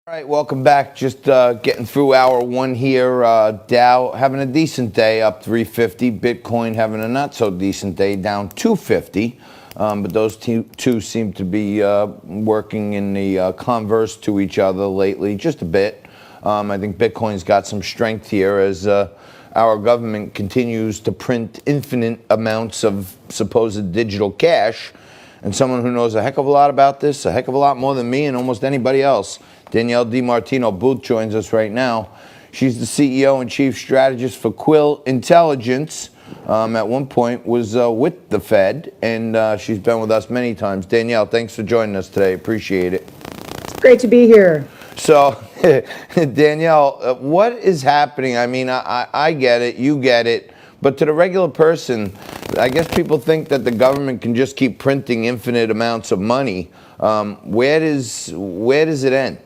All right, welcome back. Just getting through hour one here. Dow having a decent day, up 350. Bitcoin having a not so decent day, down 250. But those two seem to be working in the converse to each other lately, just a bit. I think Bitcoin's got some strength here as our government continues to print infinite amounts of supposed digital cash. And someone who knows a heck of a lot about this, a heck of a lot more than me and almost anybody else, Danielle DiMartino Booth joins us right now. She's the CEO and chief strategist for Quill Intelligence. At one point was with the Fed, and she's been with us many times. Danielle, thanks for joining us today. Appreciate it. It's great to be here. So, Danielle, what is happening? I mean, I get it, you get it. But to the regular person, I guess people think that the government can just keep printing infinite amounts of money. Where does it end?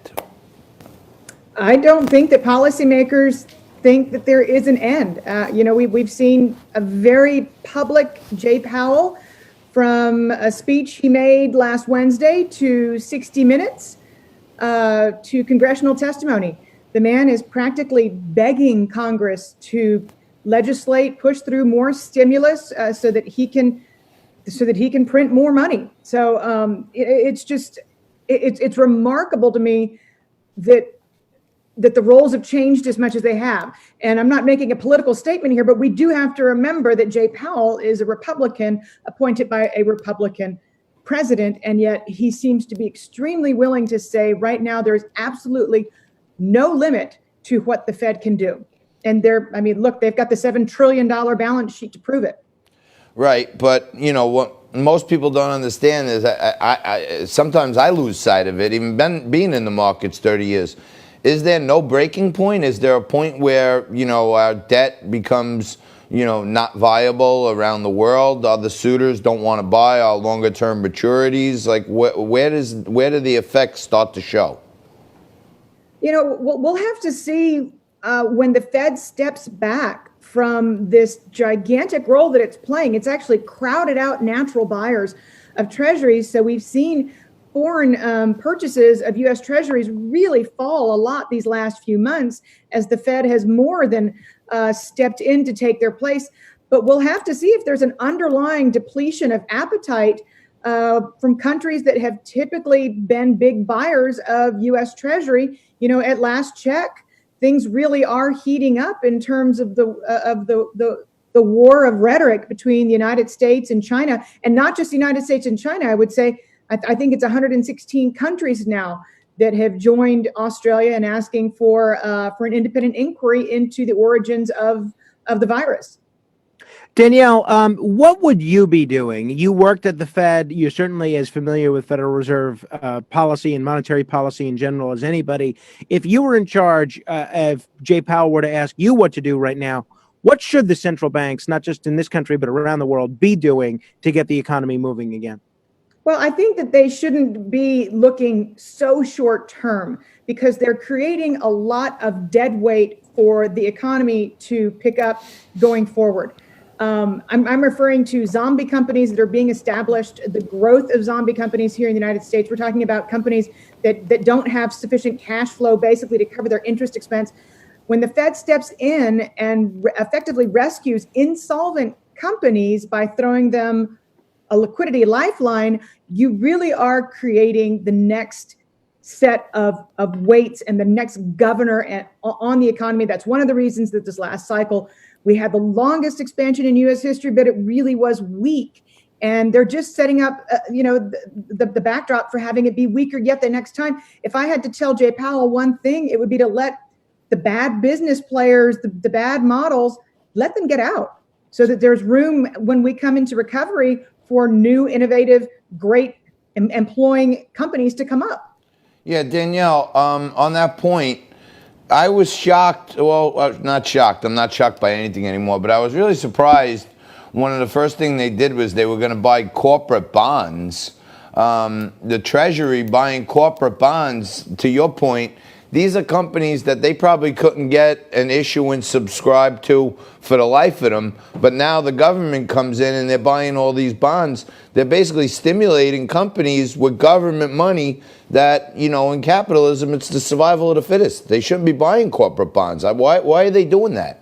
I don't think that policymakers think that there is an end. We've seen a very public Jay Powell, from a speech he made last Wednesday to 60 Minutes to congressional testimony. The man is practically begging Congress to legislate, push through more stimulus so that he can print more money. So it's remarkable to me that the roles have changed as much as they have. And I'm not making a political statement here, but we do have to remember that Jay Powell is a Republican appointed by a Republican president, and yet he seems to be extremely willing to say right now there's absolutely no limit to what the Fed can do. And look, they've got the $7 trillion balance sheet to prove it. Right, but what most people don't understand is I sometimes I lose sight of it, even being in the markets 30 years. Is there no breaking point? Is there a point where, our debt becomes, not viable around the world? Other suitors don't want to buy our longer term maturities. Like, where do the effects start to show? We'll have to see when the Fed steps back from this gigantic role that it's playing. It's actually crowded out natural buyers of treasuries. So we've seen foreign purchases of U.S. treasuries really fall a lot these last few months as the Fed has more than stepped in to take their place. But we'll have to see if there's an underlying depletion of appetite from countries that have typically been big buyers of U.S. Treasury. At last check, things really are heating up in terms of the war of rhetoric between the United States and China, and not just the United States and China. I would say I think it's 116 countries now that have joined Australia in asking for an independent inquiry into the origins of the virus. Danielle, what would you be doing? You worked at the Fed. You're certainly as familiar with Federal Reserve policy and monetary policy in general as anybody. If you were in charge, if Jay Powell were to ask you what to do right now, what should the central banks, not just in this country, but around the world, be doing to get the economy moving again? Well, I think that they shouldn't be looking so short term because they're creating a lot of dead weight for the economy to pick up going forward. I'm referring to zombie companies that are being established, the growth of zombie companies here in the United States. We're talking about companies that don't have sufficient cash flow basically to cover their interest expense. When the Fed steps in and effectively rescues insolvent companies by throwing them a liquidity lifeline, you really are creating the next set of weights and the next governor on the economy. That's one of the reasons that this last cycle, we had the longest expansion in U.S. history, but it really was weak. And they're just setting up, the backdrop for having it be weaker yet the next time. If I had to tell Jay Powell one thing, it would be to let the bad business players, the bad models, let them get out so that there's room when we come into recovery for new, innovative, great employing companies to come up. Yeah, Danielle, on that point, I was shocked. Well, not shocked. I'm not shocked by anything anymore, but I was really surprised. One of the first things they did was they were going to buy corporate bonds. The Treasury buying corporate bonds, to your point, these are companies that they probably couldn't get an issuance subscribed to for the life of them. But now the government comes in and they're buying all these bonds. They're basically stimulating companies with government money that, in capitalism, it's the survival of the fittest. They shouldn't be buying corporate bonds. Why are they doing that?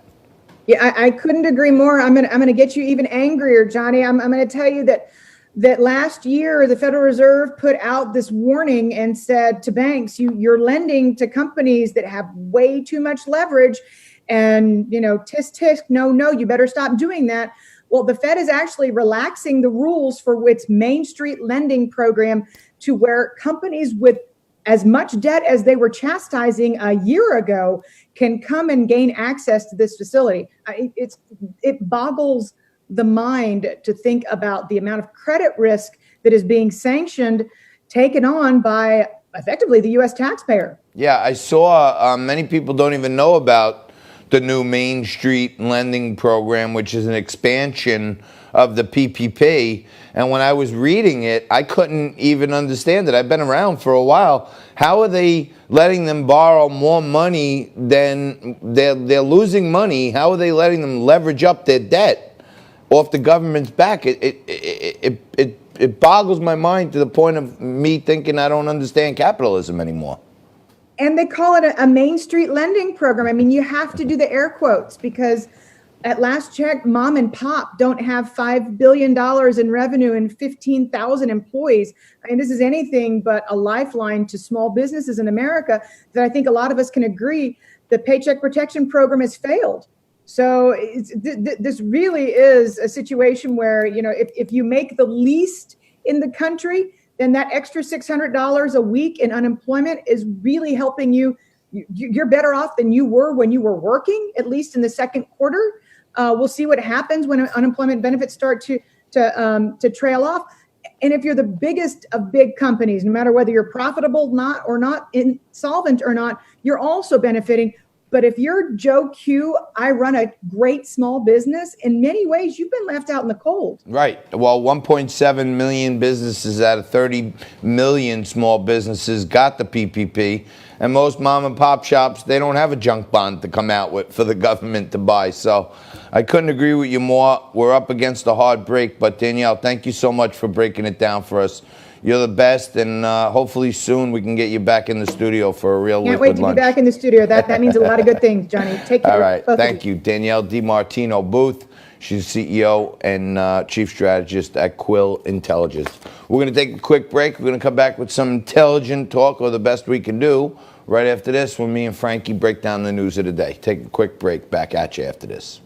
Yeah, I couldn't agree more. I'm gonna get you even angrier, Johnny. I'm gonna tell you that last year the Federal Reserve put out this warning and said to banks, you're lending to companies that have way too much leverage, and tisk tisk, no, you better stop doing that. Well, the Fed is actually relaxing the rules for its Main Street lending program to where companies with as much debt as they were chastising a year ago can come and gain access to this facility. It boggles the mind to think about the amount of credit risk that is being sanctioned, taken on by effectively the U.S. taxpayer. Yeah, I saw many people don't even know about the new Main Street lending program, which is an expansion of the PPP. And when I was reading it, I couldn't even understand it. I've been around for a while. How are they letting them borrow more money than they're losing money? How are they letting them leverage up their debt off the government's back? It boggles my mind to the point of me thinking I don't understand capitalism anymore. And they call it a Main Street lending program. I mean, you have to do the air quotes because at last check, mom and pop don't have $5 billion in revenue and 15,000 employees. I mean, this is anything but a lifeline to small businesses in America that I think a lot of us can agree the Paycheck Protection Program has failed. So this really is a situation where, if you make the least in the country, then that extra $600 a week in unemployment is really helping you. You're better off than you were when you were working, at least in the second quarter. We'll see what happens when unemployment benefits start to trail off. And if you're the biggest of big companies, no matter whether you're profitable or not, insolvent or not, you're also benefiting. But if you're Joe Q, I run a great small business, in many ways, you've been left out in the cold. Right. Well, 1.7 million businesses out of 30 million small businesses got the PPP. And most mom and pop shops, they don't have a junk bond to come out with for the government to buy. So I couldn't agree with you more. We're up against a hard break. But Danielle, thank you so much for breaking it down for us. You're the best, and hopefully soon we can get you back in the studio for a real Can't liquid wait to lunch. be back in the studio. That means a lot of good things, Johnny. Take care. All right. Thank you. Danielle DiMartino Booth. She's CEO and Chief Strategist at Quill Intelligence. We're going to take a quick break. We're going to come back with some intelligent talk, or the best we can do, right after this, when me and Frankie break down the news of the day. Take a quick break. Back at you after this.